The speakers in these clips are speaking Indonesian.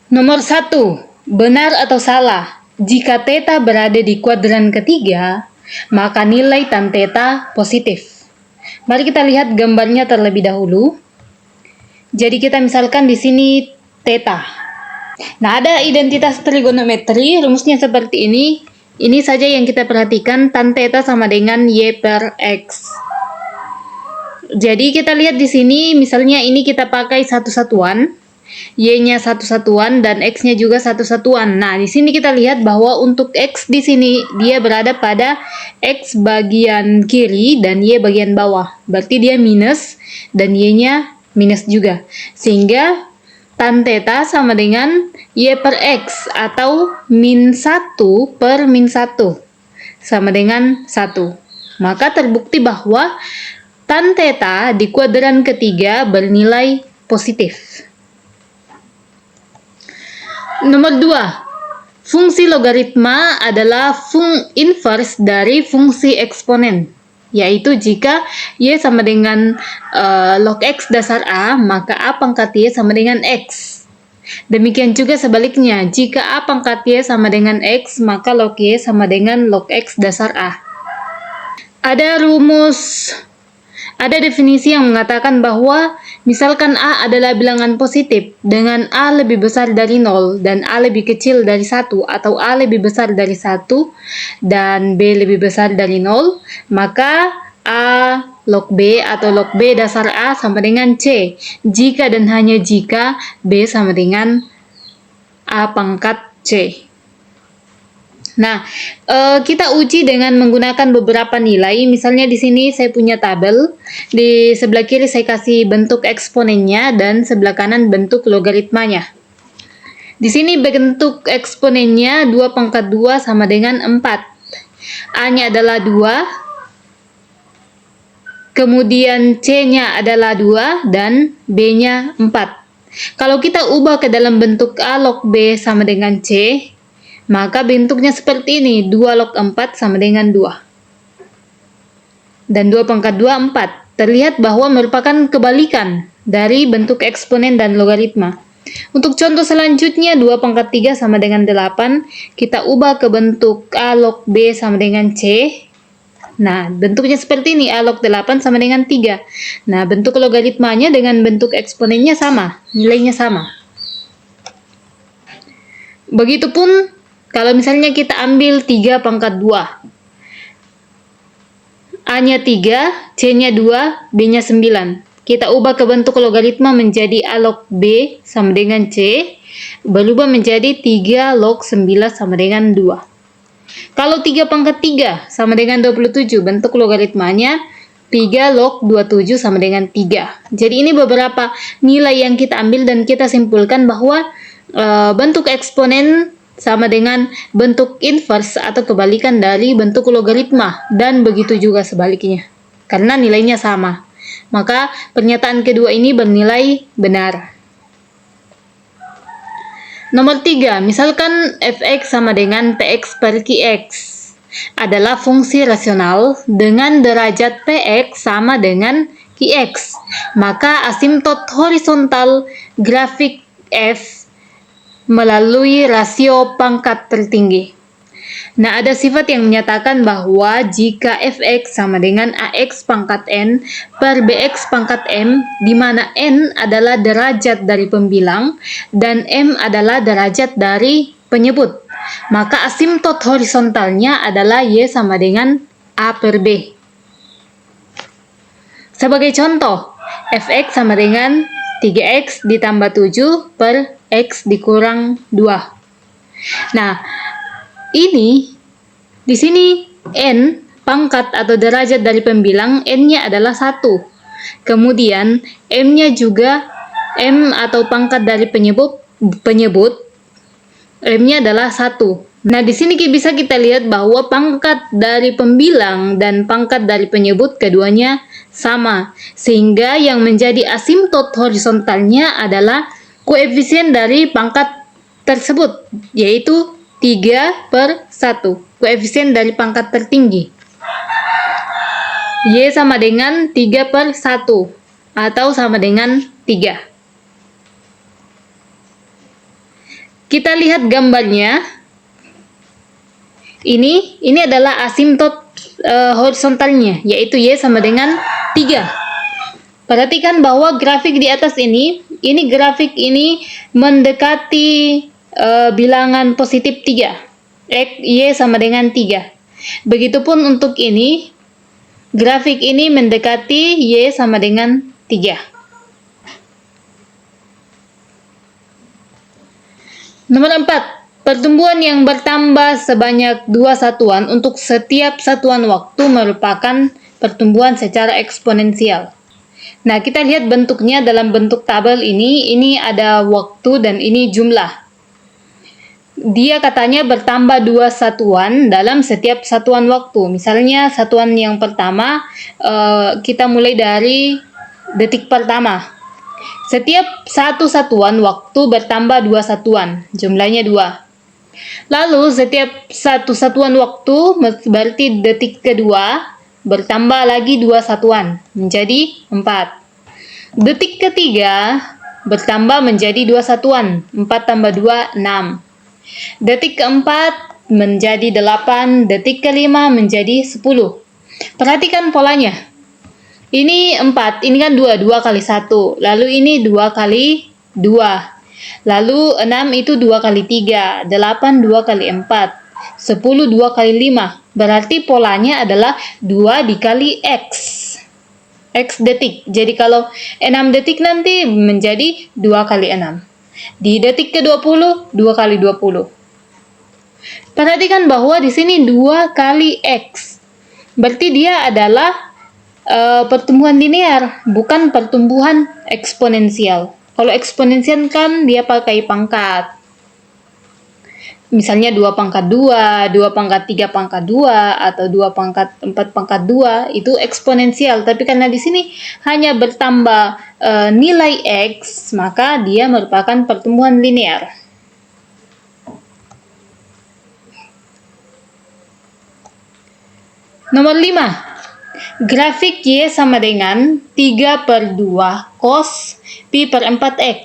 Nomor 1, benar atau salah? Jika theta berada di kuadran ketiga, maka nilai tan theta positif. Mari kita lihat gambarnya terlebih dahulu. Jadi kita misalkan di sini theta. Nah, ada identitas trigonometri, rumusnya seperti ini. Ini saja yang kita perhatikan, tan theta sama dengan Y per X. Jadi kita lihat di sini, misalnya ini kita pakai satu satuan, Y-nya satu satuan dan X-nya juga satu satuan. Nah, di sini kita lihat bahwa untuk X di sini dia berada pada X bagian kiri dan Y bagian bawah. Berarti dia minus dan Y-nya minus juga. Sehingga tan theta sama dengan Y per X atau min 1 per min 1 sama dengan 1. Maka terbukti bahwa tan theta di kuadran ketiga bernilai positif. Nomor 2, fungsi logaritma adalah inverse dari fungsi eksponen, yaitu jika Y sama dengan log X dasar A, maka A pangkat Y sama dengan X. Demikian juga sebaliknya, jika A pangkat Y sama dengan X, maka log Y sama dengan log X dasar A. Ada definisi yang mengatakan bahwa misalkan A adalah bilangan positif dengan A lebih besar dari 0 dan A lebih kecil dari 1 atau A lebih besar dari 1 dan B lebih besar dari 0, maka A log B atau log B dasar A sama dengan C jika dan hanya jika B sama dengan A pangkat C. Nah, kita uji dengan menggunakan beberapa nilai. Misalnya di sini saya punya tabel. Di sebelah kiri saya kasih bentuk eksponennya dan sebelah kanan bentuk logaritmanya. Di sini bentuk eksponennya 2 pangkat 2 sama dengan 4. A-nya adalah 2. Kemudian C-nya adalah 2 dan B-nya 4. Kalau kita ubah ke dalam bentuk A log B sama dengan C, maka bentuknya seperti ini, 2 log 4 sama dengan 2. Dan 2 pangkat 2, 4. Terlihat bahwa merupakan kebalikan dari bentuk eksponen dan logaritma. Untuk contoh selanjutnya, 2 pangkat 3 sama dengan 8. Kita ubah ke bentuk A log B sama dengan C. Nah, bentuknya seperti ini, A log 8 sama dengan 3. Nah, bentuk logaritmanya dengan bentuk eksponennya sama, nilainya sama. Begitupun kalau misalnya kita ambil 3 pangkat 2. A-nya 3, C-nya 2, B-nya 9. Kita ubah ke bentuk logaritma menjadi A log B sama dengan C, berubah menjadi 3 log 9 sama dengan 2. Kalau 3 pangkat 3 sama dengan 27, bentuk logaritmanya 3 log 27 sama dengan 3. Jadi ini beberapa nilai yang kita ambil dan kita simpulkan bahwa bentuk eksponen sama dengan bentuk inverse atau kebalikan dari bentuk logaritma, dan begitu juga sebaliknya karena nilainya sama. Maka pernyataan kedua ini bernilai benar. Nomor 3, misalkan fx sama dengan px per qx adalah fungsi rasional dengan derajat px sama dengan qx, maka asimtot horizontal grafik f melalui rasio pangkat tertinggi. Nah, ada sifat yang menyatakan bahwa jika fx sama dengan ax pangkat n per bx pangkat m, di mana n adalah derajat dari pembilang dan m adalah derajat dari penyebut, maka asimtot horizontalnya adalah y sama dengan a per b. Sebagai contoh, fx sama dengan 3x ditambah 7 per X dikurang 2. Nah, ini di sini N pangkat atau derajat dari pembilang, N-nya adalah 1. Kemudian M-nya juga M atau pangkat dari penyebut M-nya adalah 1. Nah, di sini bisa kita lihat bahwa pangkat dari pembilang dan pangkat dari penyebut keduanya sama, sehingga yang menjadi asimtot horizontalnya adalah koefisien dari pangkat tersebut, yaitu 3 per 1, koefisien dari pangkat tertinggi. Y sama dengan 3 per 1, atau sama dengan 3. Kita lihat gambarnya. Ini adalah asimtot horizontalnya, yaitu Y sama dengan 3. Perhatikan bahwa grafik di atas ini grafik ini mendekati bilangan positif 3. Y sama dengan 3. Begitupun untuk ini, grafik ini mendekati Y sama dengan 3. Nomor 4. Pertumbuhan yang bertambah sebanyak 2 satuan untuk setiap satuan waktu merupakan pertumbuhan secara eksponensial. Nah, kita lihat bentuknya dalam bentuk tabel ini. Ini ada waktu dan ini jumlah. Dia katanya bertambah 2 satuan dalam setiap satuan waktu. Misalnya satuan yang pertama, kita mulai dari detik pertama. Setiap satu satuan waktu bertambah 2 satuan, jumlahnya 2. Lalu setiap satu satuan waktu berarti detik kedua bertambah lagi 2 satuan menjadi 4. Detik ketiga bertambah menjadi 2 satuan, 4 tambah 2, 6. Detik keempat menjadi 8, detik kelima menjadi 10. Perhatikan polanya. Ini 4, ini kan 2 kali 1. Lalu ini 2 kali 2. Lalu 6 itu 2 kali 3, 8 2 kali 4, 10 2 kali 5. Berarti polanya adalah 2 dikali X. X detik. Jadi kalau 6 detik nanti menjadi 2 kali 6. Di detik ke-20, 2 kali 20. Perhatikan bahwa di sini 2 kali X. Berarti dia adalah pertumbuhan linear, bukan pertumbuhan eksponensial. Kalau eksponensial kan dia pakai pangkat. Misalnya 2 pangkat 2, 2 pangkat 3 pangkat 2, atau 2 pangkat 4 pangkat 2, itu eksponensial. Tapi karena di sini hanya bertambah nilai X, maka dia merupakan pertumbuhan linear. Nomor 5. Grafik Y sama dengan 3/2 cos pi per 4X.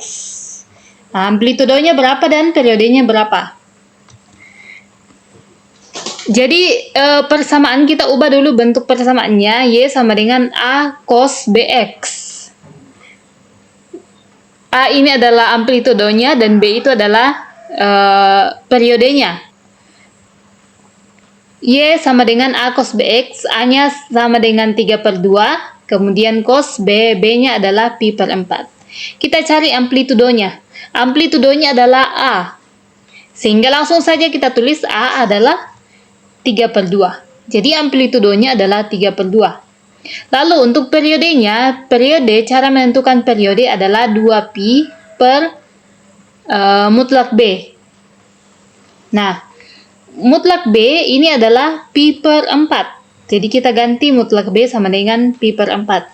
Nah, amplitudenya berapa dan periodenya berapa? Jadi, persamaan kita ubah dulu bentuk persamaannya. Y sama dengan A cos BX. A ini adalah amplitudenya dan B itu adalah periodenya. Y sama dengan A cos BX, A-nya sama dengan 3/2, kemudian cos B, B-nya adalah pi per 4. Kita cari amplitudonya. Amplitudonya adalah A. Sehingga langsung saja kita tulis A adalah 3/2. Jadi amplitudonya adalah 3/2. Lalu untuk periodenya, cara menentukan periode adalah 2pi per mutlak B. Nah, mutlak B ini adalah pi per 4. Jadi kita ganti mutlak B sama dengan pi per 4.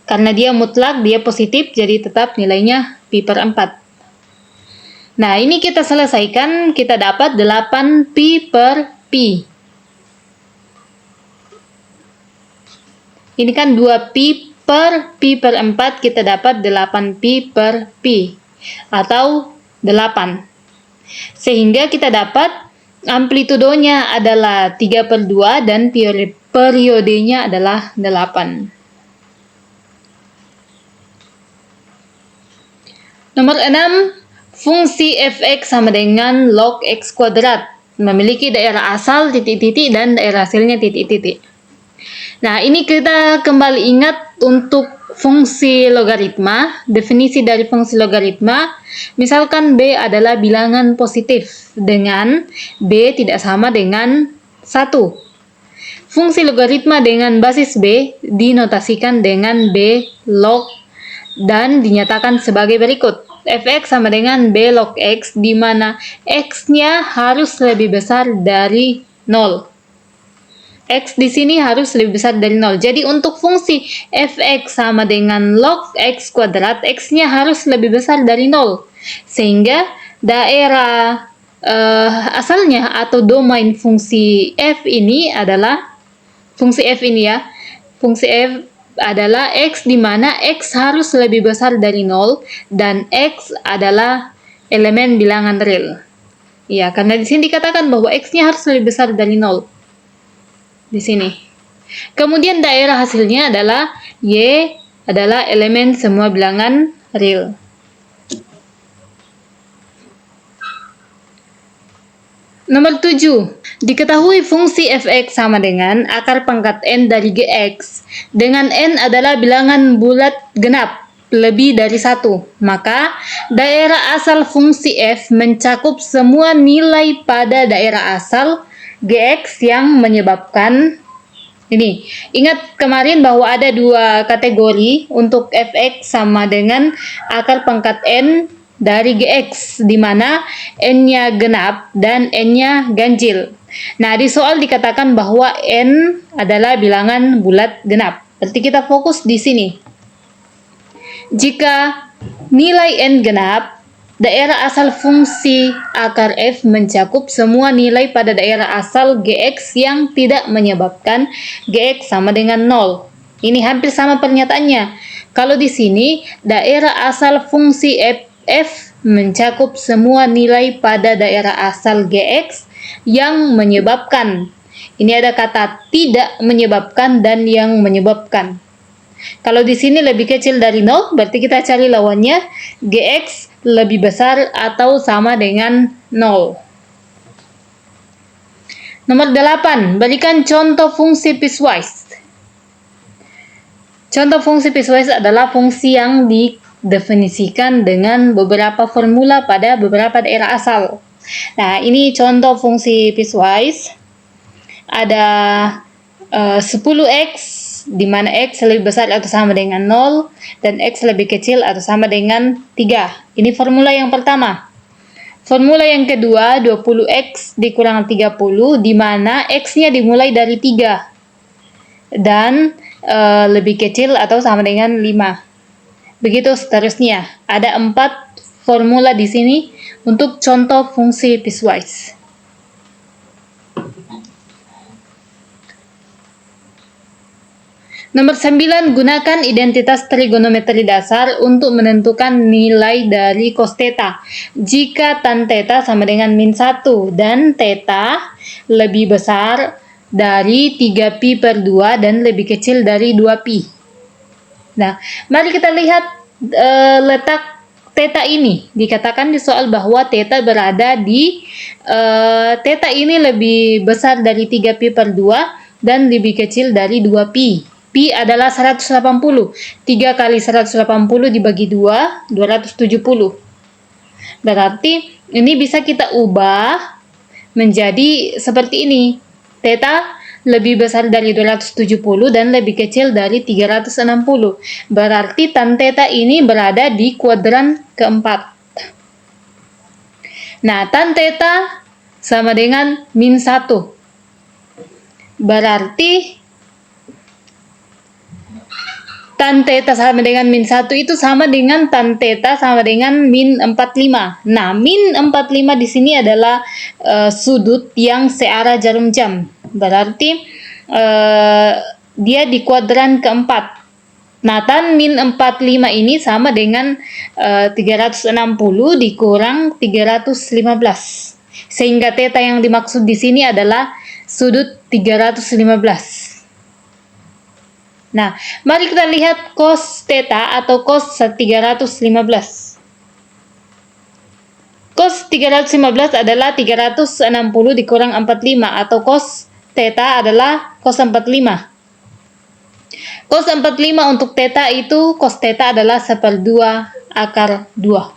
Karena dia mutlak, dia positif, jadi tetap nilainya pi per 4. Nah, ini kita selesaikan, kita dapat 8 pi per pi. Ini kan 2 pi per 4, kita dapat 8 pi per pi. Atau 8. Sehingga kita dapat amplitudonya adalah 3/2 dan periodenya adalah 8. Nomor 6, fungsi fx sama dengan log x kuadrat. Memiliki daerah asal titik-titik dan daerah hasilnya titik-titik. Nah, ini kita kembali ingat untuk fungsi logaritma. Definisi dari fungsi logaritma, misalkan B adalah bilangan positif dengan B tidak sama dengan 1. Fungsi logaritma dengan basis B dinotasikan dengan B log dan dinyatakan sebagai berikut. Fx sama dengan B log x, di mana x-nya harus lebih besar dari 0. X di sini harus lebih besar dari 0. Jadi untuk fungsi fx sama dengan log x kuadrat, x-nya harus lebih besar dari 0. Sehingga daerah asalnya atau domain fungsi f ini adalah fungsi f ini ya. Fungsi f adalah x di mana x harus lebih besar dari 0 dan x adalah elemen bilangan real. Ya, karena di sini dikatakan bahwa X-nya harus lebih besar dari 0. Di sini. Kemudian daerah hasilnya adalah Y adalah elemen semua bilangan real. Nomor 7. Diketahui fungsi fx sama dengan akar pangkat n dari gx, dengan n adalah bilangan bulat genap lebih dari 1. Maka, daerah asal fungsi f mencakup semua nilai pada daerah asal gx yang menyebabkan ini. Ingat kemarin bahwa ada dua kategori untuk fx sama dengan akar pangkat n dari gx, di mana n-nya genap dan n-nya ganjil. Nah, di soal dikatakan bahwa n adalah bilangan bulat genap. Berarti kita fokus di sini. Jika nilai n genap, daerah asal fungsi akar f mencakup semua nilai pada daerah asal gx yang tidak menyebabkan gx sama dengan 0. Ini hampir sama pernyataannya. Kalau di sini, daerah asal fungsi f mencakup semua nilai pada daerah asal gx yang menyebabkan. Ini ada kata tidak menyebabkan dan yang menyebabkan. Kalau di sini lebih kecil dari 0, berarti kita cari lawannya gx lebih besar atau sama dengan 0. Nomor 8, berikan contoh fungsi piecewise. Contoh fungsi piecewise adalah fungsi yang didefinisikan dengan beberapa formula pada beberapa daerah asal. Nah, ini contoh fungsi piecewise. Ada 10x, di mana x lebih besar atau sama dengan 0, dan x lebih kecil atau sama dengan 3. Ini formula yang pertama. Formula yang kedua, 20x dikurang 30, di mana x-nya dimulai dari 3, dan lebih kecil atau sama dengan 5. Begitu seterusnya. Ada 4 formula di sini untuk contoh fungsi piecewise. Nomor 9, gunakan identitas trigonometri dasar untuk menentukan nilai dari cos theta. Jika tan theta sama dengan min 1 dan theta lebih besar dari 3pi per 2 dan lebih kecil dari 2pi. Nah, mari kita lihat letak theta ini. Dikatakan di soal bahwa theta berada di theta ini lebih besar dari 3pi per 2 dan lebih kecil dari 2pi. Pi adalah 180. 3 kali 180 dibagi 2, 270. Berarti ini bisa kita ubah menjadi seperti ini. Theta lebih besar dari 270 dan lebih kecil dari 360. Berarti tan theta ini berada di kuadran keempat. Nah, tan theta sama dengan min 1. Berarti tan theta sama dengan min 1 itu sama dengan tan theta sama dengan min 45. Nah, min 45 di sini adalah sudut yang searah jarum jam. Berarti dia di kuadran keempat. Nah, tan min 45 ini sama dengan 360 dikurang 315. Sehingga theta yang dimaksud di sini adalah sudut 315. Nah, mari kita lihat cos theta atau cos 315. Cos 315 adalah 360 dikurang 45, atau cos theta adalah cos 45. Cos 45 untuk theta itu, cos theta adalah 1/2 akar 2.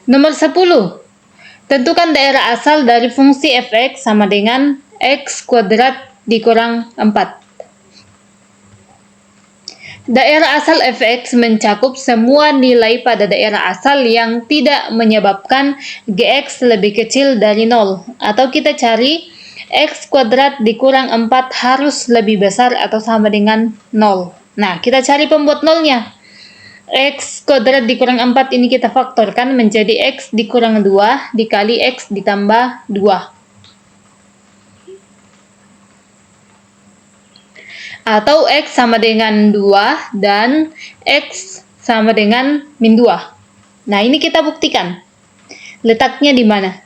Nomor 10. Tentukan daerah asal dari fungsi fx sama dengan x kuadrat dikurang 4. Daerah asal fx mencakup semua nilai pada daerah asal yang tidak menyebabkan gx lebih kecil dari 0. Atau kita cari x kuadrat dikurang 4 harus lebih besar atau sama dengan 0. Nah, kita cari pembuat nolnya. X kuadrat dikurang 4 ini kita faktorkan menjadi x dikurang 2 dikali x ditambah 2. Atau x sama dengan 2 dan x sama dengan min 2. Nah, ini kita buktikan. Letaknya di mana?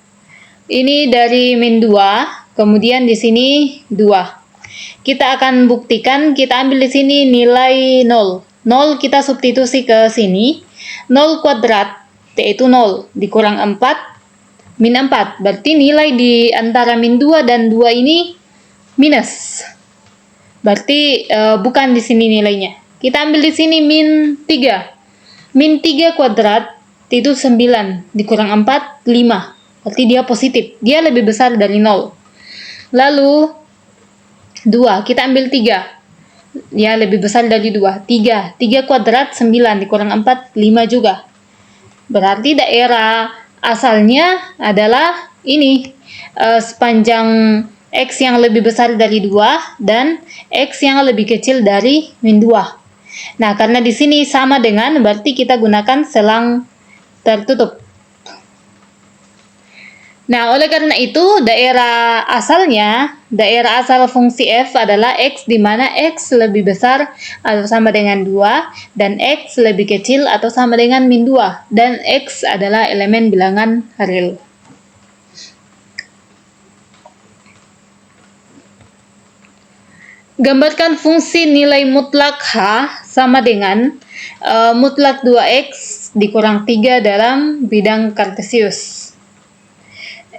Ini dari min 2, kemudian di sini 2. Kita akan buktikan, kita ambil di sini nilai 0. 0 kita substitusi ke sini. 0 kuadrat, yaitu 0, dikurang 4, min 4. Berarti nilai di antara min 2 dan 2 ini minus. Berarti bukan di sini nilainya. Kita ambil di sini min 3. Min 3 kuadrat, itu 9, dikurang 4, 5. Berarti dia positif. Dia lebih besar dari 0. Lalu, 2, kita ambil 3. Ya, lebih besar dari 2. 3 kuadrat, 9, dikurang 4, 5 juga. Berarti daerah asalnya adalah ini. Sepanjang X yang lebih besar dari 2 dan X yang lebih kecil dari min 2. Nah, karena di sini sama dengan, berarti kita gunakan selang tertutup. Nah, oleh karena itu, daerah asal fungsi f adalah x di mana x lebih besar atau sama dengan 2, dan x lebih kecil atau sama dengan min 2, dan x adalah elemen bilangan real. Gambarkan fungsi nilai mutlak H sama dengan mutlak 2x dikurang 3 dalam bidang kartesius.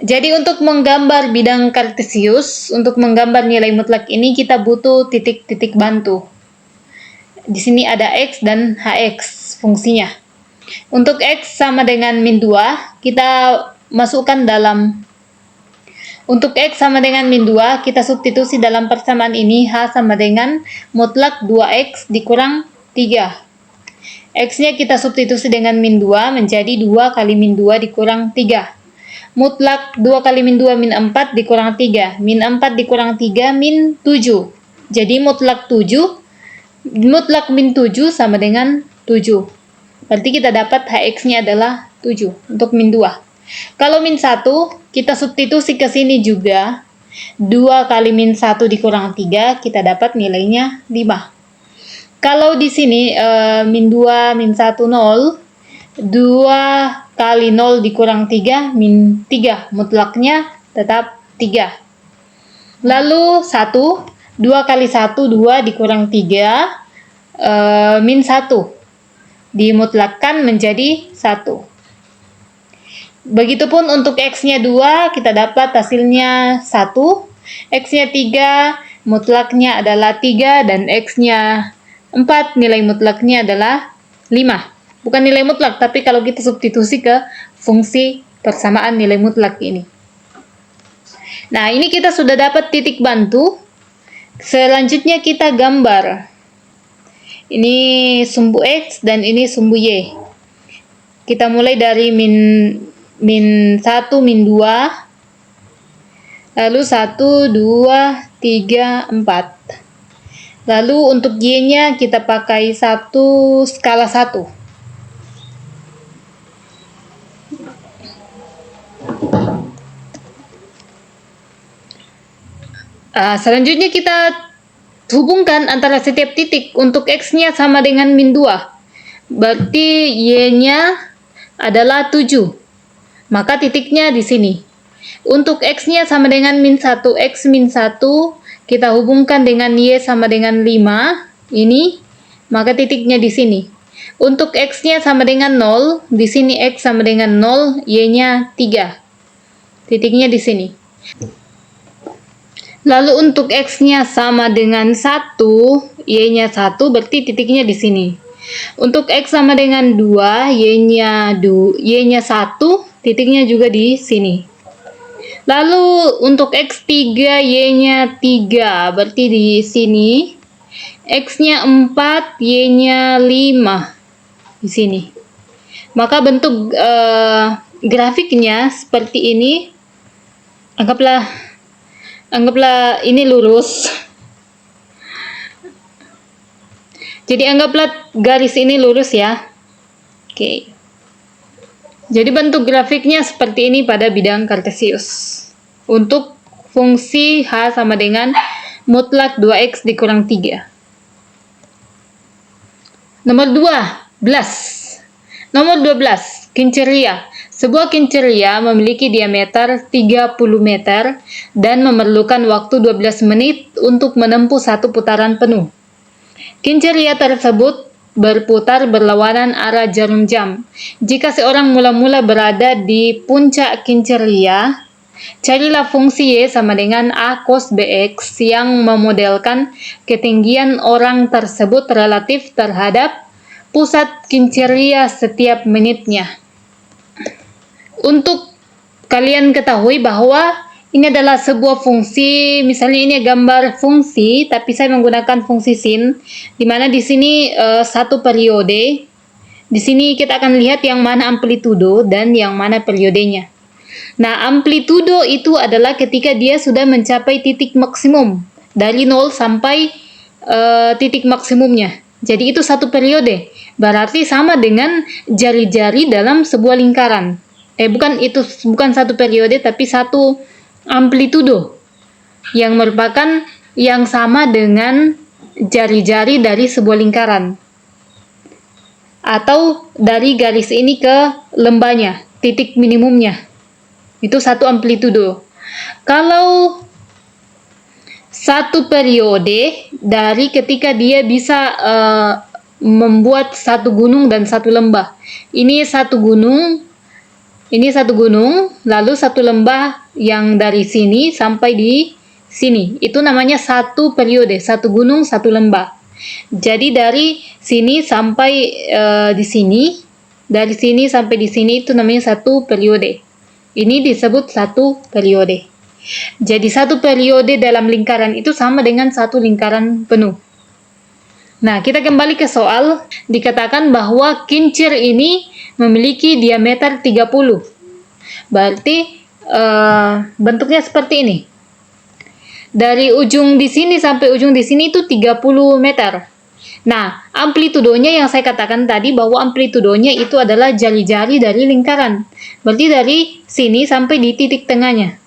Jadi untuk menggambar bidang kartesius, untuk menggambar nilai mutlak ini kita butuh titik-titik bantu. Di sini ada x dan hx fungsinya. Untuk x sama dengan min 2, kita masukkan dalam. Untuk x sama dengan min 2, kita substitusi dalam persamaan ini h sama dengan mutlak 2x dikurang 3. X-nya kita substitusi dengan min 2 menjadi 2 kali min 2 dikurang 3. Mutlak 2 kali min 2 min 4 dikurang 3. Min 4 dikurang 3 min 7. Jadi mutlak min 7 sama dengan 7. Berarti kita dapat hx-nya adalah 7 untuk min 2. Kalau min 1, kita substitusi ke sini juga. 2 kali min 1 dikurang 3, kita dapat nilainya 5. Kalau di sini min 2, min 1, 0. 2 kali 0 dikurang 3, min 3. Mutlaknya tetap 3. Lalu 1, 2 kali 1, 2 dikurang 3, min 1. Dimutlakkan menjadi 1. Begitupun untuk x-nya 2, kita dapat hasilnya 1. X-nya 3, mutlaknya adalah 3, dan x-nya 4, nilai mutlaknya adalah 5. Bukan nilai mutlak, tapi kalau kita substitusi ke fungsi persamaan nilai mutlak ini. Nah, ini kita sudah dapat titik bantu. Selanjutnya kita gambar. Ini sumbu x dan ini sumbu y. Kita mulai dari min 1, min 2. Lalu 1, 2, 3, 4. Lalu untuk y-nya kita pakai 1 skala 1. Selanjutnya kita hubungkan antara setiap titik. Untuk x-nya sama dengan min 2. Berarti y-nya adalah 7. Maka titiknya di sini. Untuk x-nya sama dengan min 1, x min 1, kita hubungkan dengan y sama dengan 5. Ini, maka titiknya di sini. Untuk x-nya sama dengan 0, di sini x sama dengan 0, y-nya 3. Titiknya di sini. Lalu untuk x-nya sama dengan 1, y-nya 1, berarti titiknya di sini. Untuk x sama dengan 2, y-nya 1, titiknya juga di sini. Lalu untuk x3, y-nya 3, berarti di sini. X-nya 4, y-nya 5, di sini. Maka bentuk grafiknya seperti ini. Anggaplah ini lurus. Jadi anggaplah garis ini lurus ya. Oke. Jadi bentuk grafiknya seperti ini pada bidang kartesius. Untuk fungsi H sama dengan mutlak 2x dikurang 3. Nomor 2. Nomor 12, kincir-ria. Sebuah kincir-ria memiliki diameter 30 meter dan memerlukan waktu 12 menit untuk menempuh satu putaran penuh. Kincir-ria tersebut berputar berlawanan arah jarum jam. Jika seorang mula-mula berada di puncak kincir-ria, carilah fungsi Y sama dengan A cos BX yang memodelkan ketinggian orang tersebut relatif terhadap pusat kincir-ria setiap menitnya. Untuk kalian ketahui bahwa ini adalah sebuah fungsi, misalnya ini gambar fungsi, tapi saya menggunakan fungsi sin, di mana di sini satu periode. Di sini kita akan lihat yang mana amplitudo dan yang mana periodenya. Nah, amplitudo itu adalah ketika dia sudah mencapai titik maksimum, dari 0 sampai titik maksimumnya. Jadi itu satu periode, berarti sama dengan jari-jari dalam sebuah lingkaran. Bukan satu periode, tapi satu amplitudo yang merupakan yang sama dengan jari-jari dari sebuah lingkaran, atau dari garis ini ke lembahnya, titik minimumnya. Itu satu amplitudo. Kalau satu periode dari ketika dia bisa membuat satu gunung dan satu lembah. Ini satu gunung, lalu satu lembah yang dari sini sampai di sini. Itu namanya satu periode, satu gunung, satu lembah. Jadi dari sini sampai di sini, dari sini sampai di sini itu namanya satu periode. Ini disebut satu periode. Jadi satu periode dalam lingkaran itu sama dengan satu lingkaran penuh. Nah, kita kembali ke soal. Dikatakan bahwa kincir ini memiliki diameter 30. Berarti bentuknya seperti ini. Dari ujung di sini sampai ujung di sini itu 30 meter. Nah, amplitudonya yang saya katakan tadi bahwa amplitudonya itu adalah jari-jari dari lingkaran. Berarti dari sini sampai di titik tengahnya.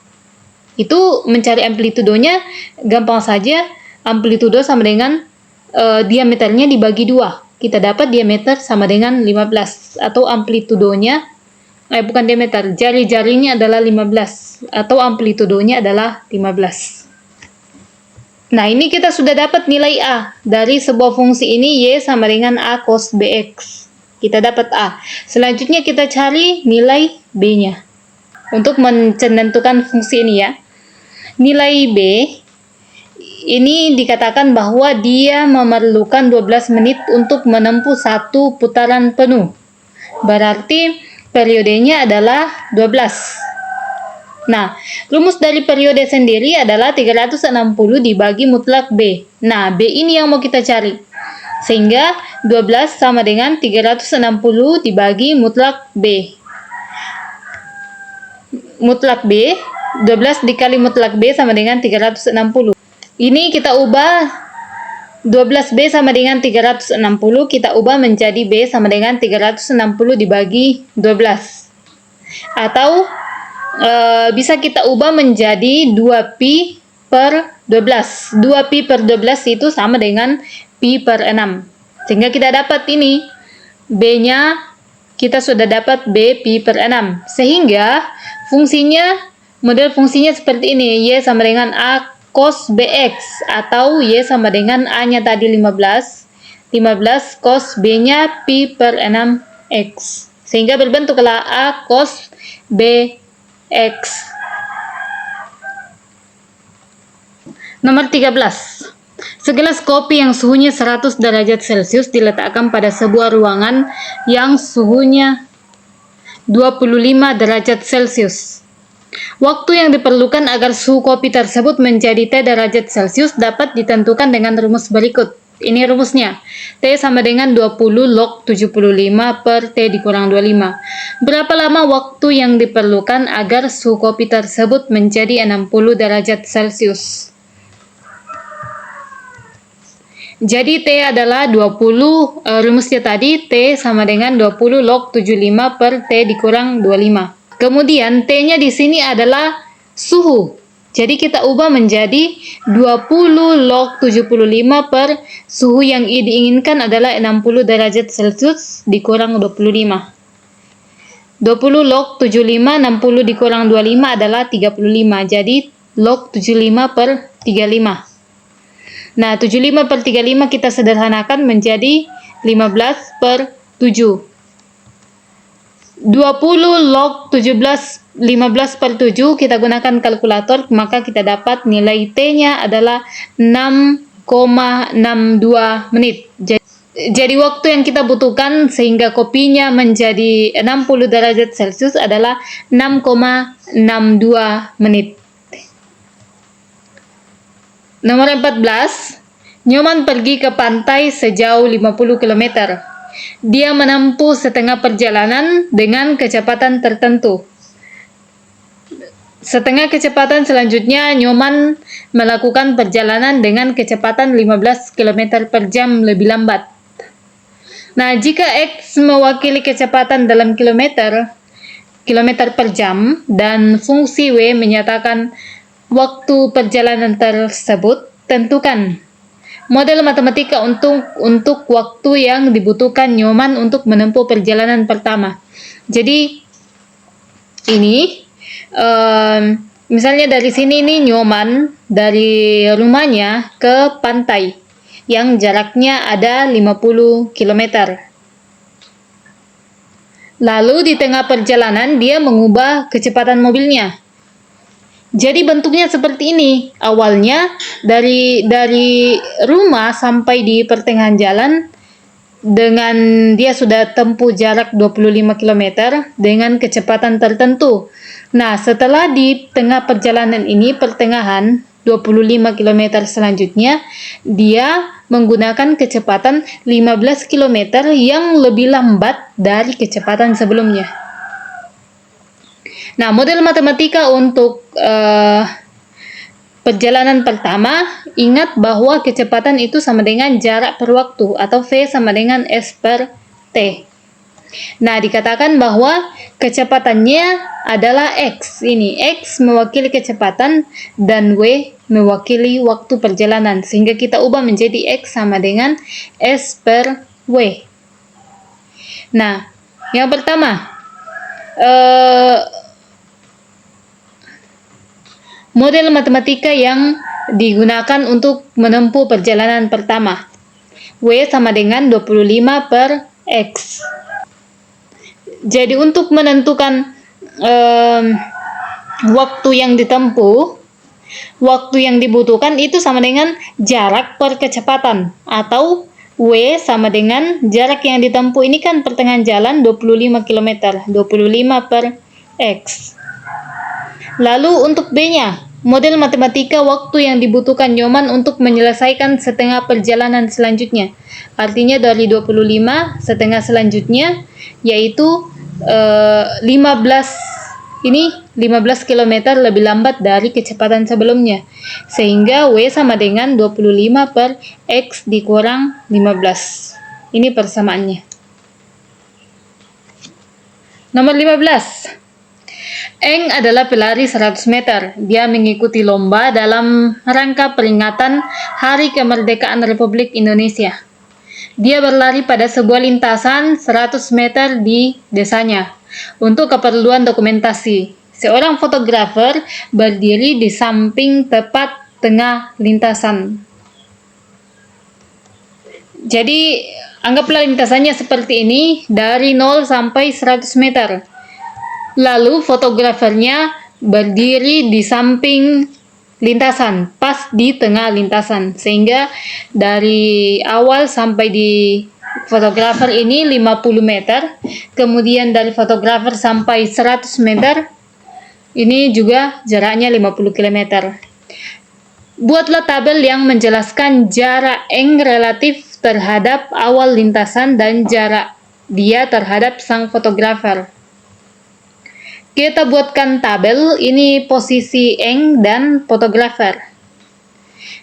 Itu mencari amplitudonya gampang saja. Amplitudo sama dengan diameternya dibagi 2. Kita dapat diameter sama dengan 15. Atau amplitudonya, bukan diameter, jari-jarinya adalah 15. Atau amplitudonya adalah 15. Nah, ini kita sudah dapat nilai A. Dari sebuah fungsi ini, Y sama dengan A cos BX. Kita dapat A. Selanjutnya kita cari nilai B-nya. Untuk menentukan fungsi ini ya. Nilai B, ini dikatakan bahwa dia memerlukan 12 menit untuk menempuh satu putaran penuh. Berarti periodenya adalah 12. Nah, rumus dari periode sendiri adalah 360 dibagi mutlak B. Nah, B ini yang mau kita cari. Sehingga 12 sama dengan 360 dibagi mutlak B. Mutlak B, 12 dikali mutlak B sama dengan 360. Ini kita ubah 12B sama dengan 360, kita ubah menjadi B sama dengan 360 dibagi 12. Atau bisa kita ubah menjadi 2pi per 12. 2pi per 12 itu sama dengan pi per 6. Sehingga kita dapat ini, B-nya kita sudah dapat B pi per 6. Sehingga model fungsinya seperti ini. Y sama dengan A cos BX. Atau Y sama dengan A-nya tadi 15. 15 cos B-nya pi per 6X. Sehingga berbentuklah A cos BX. Nomor 13. Segelas kopi yang suhunya 100 derajat Celcius diletakkan pada sebuah ruangan yang suhunya 25 derajat Celcius. Waktu yang diperlukan agar suhu kopi tersebut menjadi T derajat Celcius dapat ditentukan dengan rumus berikut. Ini rumusnya. T sama dengan 20 log 75 per T dikurang 25. Berapa lama waktu yang diperlukan agar suhu kopi tersebut menjadi 60 derajat Celcius? Jadi T adalah 20, rumusnya tadi T sama dengan 20 log 75 per T dikurang 25. Kemudian T-nya di sini adalah suhu. Jadi kita ubah menjadi 20 log 75 per suhu yang diinginkan adalah 60 derajat Celcius dikurang 25. 20 log 75, 60 dikurang 25 adalah 35. Jadi log 75 per 35. Nah, 75 per 35 kita sederhanakan menjadi 15 per 7. 20 log 15 per 7 kita gunakan kalkulator, maka kita dapat nilai T-nya adalah 6,62 menit. Jadi waktu yang kita butuhkan sehingga kopinya menjadi 60 derajat Celcius adalah 6,62 menit. Nomor 14, Nyoman pergi ke pantai sejauh 50 km. Dia menempuh setengah perjalanan dengan kecepatan tertentu. Setengah kecepatan selanjutnya, Nyoman melakukan perjalanan dengan kecepatan 15 km per jam lebih lambat. Nah, jika X mewakili kecepatan dalam kilometer per jam dan fungsi W menyatakan waktu perjalanan tersebut, tentukan model matematika untuk waktu yang dibutuhkan Nyoman untuk menempuh perjalanan pertama. Jadi ini misalnya dari sini nih Nyoman dari rumahnya ke pantai yang jaraknya ada 50 km. Lalu di tengah perjalanan dia mengubah kecepatan mobilnya. Jadi bentuknya seperti ini. Awalnya dari rumah sampai di pertengahan jalan dengan dia sudah tempuh jarak 25 km dengan kecepatan tertentu. Nah, setelah di tengah perjalanan ini, pertengahan 25 km selanjutnya, dia menggunakan kecepatan 15 km yang lebih lambat dari kecepatan sebelumnya. Nah, model matematika untuk perjalanan pertama, ingat bahwa kecepatan itu sama dengan jarak per waktu atau V sama dengan S per T. Nah, dikatakan bahwa kecepatannya adalah X. Ini X mewakili kecepatan dan W mewakili waktu perjalanan. Sehingga kita ubah menjadi X sama dengan S per W. Nah, yang pertama, model matematika yang digunakan untuk menempuh perjalanan pertama. W sama dengan 25 per X. Jadi untuk menentukan waktu yang ditempuh, waktu yang dibutuhkan itu sama dengan jarak per kecepatan, atau W sama dengan jarak yang ditempuh. Ini kan pertengahan jalan 25 km, 25 per X. Lalu untuk B-nya, model matematika waktu yang dibutuhkan Nyoman untuk menyelesaikan setengah perjalanan selanjutnya. Artinya dari 25 setengah selanjutnya yaitu 15 km lebih lambat dari kecepatan sebelumnya. Sehingga W sama dengan 25 per X dikurang 15. Ini persamaannya. Nomor 15. Eng adalah pelari 100 meter. Dia mengikuti lomba dalam rangka peringatan Hari Kemerdekaan Republik Indonesia. Dia berlari pada sebuah lintasan 100 meter di desanya. Untuk keperluan dokumentasi, seorang fotografer berdiri di samping tepat tengah lintasan. Jadi, anggaplah lintasannya seperti ini dari 0 sampai 100 meter. Lalu fotografernya berdiri di samping lintasan, pas di tengah lintasan. Sehingga dari awal sampai di fotografer ini 50 meter. Kemudian dari fotografer sampai 100 meter. Ini juga jaraknya 50 km. Buatlah tabel yang menjelaskan jarak Eng relatif terhadap awal lintasan dan jarak dia terhadap sang fotografer. Kita buatkan tabel, ini posisi Eng dan fotografer.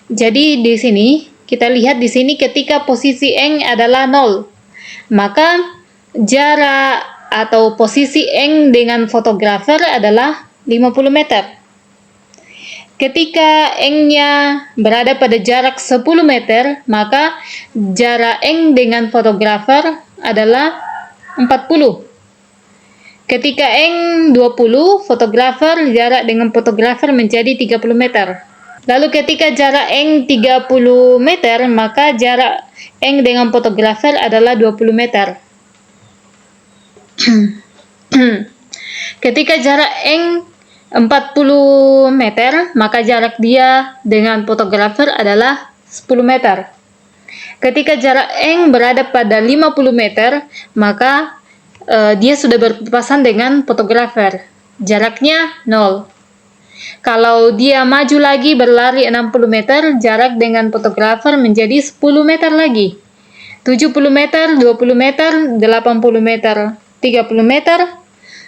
Jadi di sini, kita lihat di sini ketika posisi Eng adalah 0, maka jarak atau posisi Eng dengan fotografer adalah 50 meter. Ketika Eng-nya berada pada jarak 10 meter, maka jarak Eng dengan fotografer adalah 40. Ketika Eng 20, fotografer jarak dengan fotografer menjadi 30 meter. Lalu ketika jarak Eng 30 meter, maka jarak Eng dengan fotografer adalah 20 meter. Ketika jarak Eng 40 meter, maka jarak dia dengan fotografer adalah 10 meter. Ketika jarak Eng berada pada 50 meter, maka dia sudah berpapasan dengan fotografer. Jaraknya 0. Kalau dia maju lagi berlari 60 meter, jarak dengan fotografer menjadi 10 meter lagi. 70 meter, 20 meter, 80 meter, 30 meter.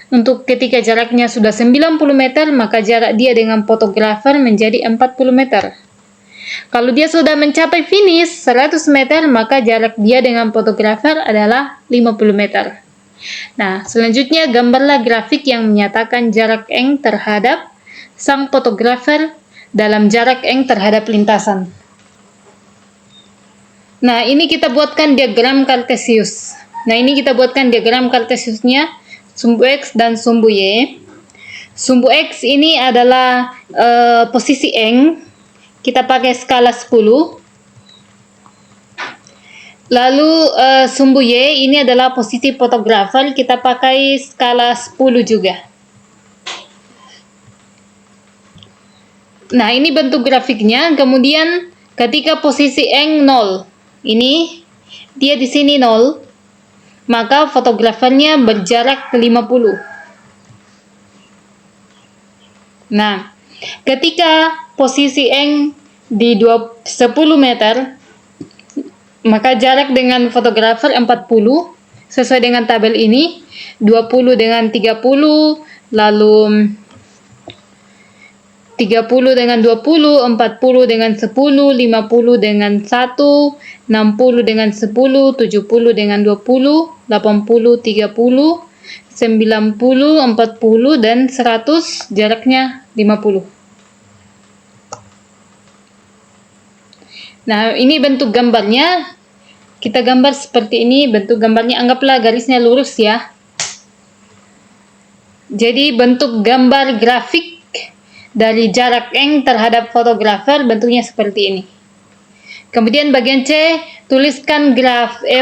Untuk ketika jaraknya sudah 90 meter, maka jarak dia dengan fotografer menjadi 40 meter. Kalau dia sudah mencapai finish 100 meter, maka jarak dia dengan fotografer adalah 50 meter. Nah, selanjutnya gambarlah grafik yang menyatakan jarak Eng terhadap sang fotografer dalam jarak Eng terhadap lintasan. Nah, ini kita buatkan diagram Cartesius. Nah, ini kita buatkan diagram Cartesiusnya, sumbu X dan sumbu Y. Sumbu X ini adalah posisi Eng. Kita pakai skala 10. Lalu sumbu Y ini adalah posisi fotografer. Kita pakai skala 10 juga. Nah, ini bentuk grafiknya. Kemudian ketika posisi Eng 0, ini dia di sini 0. Maka fotografernya berjarak 50. Nah, ketika posisi Eng di 10 meter, maka jarak dengan fotografer 40, sesuai dengan tabel ini, 20 dengan 30, lalu 30 dengan 20, 40 dengan 10, 50 dengan 1, 60 dengan 10, 70 dengan 20, 80, 30, 90, 40, dan 100, jaraknya 50. Nah, ini bentuk gambarnya. Kita gambar seperti ini, bentuk gambarnya. Anggaplah garisnya lurus ya. Jadi bentuk gambar grafik dari jarak Eng terhadap fotografer bentuknya seperti ini. Kemudian bagian C, tuliskan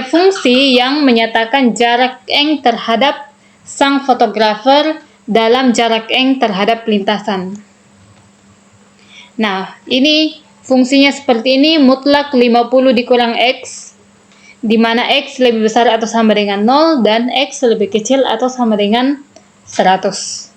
fungsi yang menyatakan jarak Eng terhadap sang fotografer dalam jarak Eng terhadap lintasan. Nah, ini fungsinya seperti ini, mutlak 50 dikurang X, di mana X lebih besar atau sama dengan 0 dan X lebih kecil atau sama dengan 100.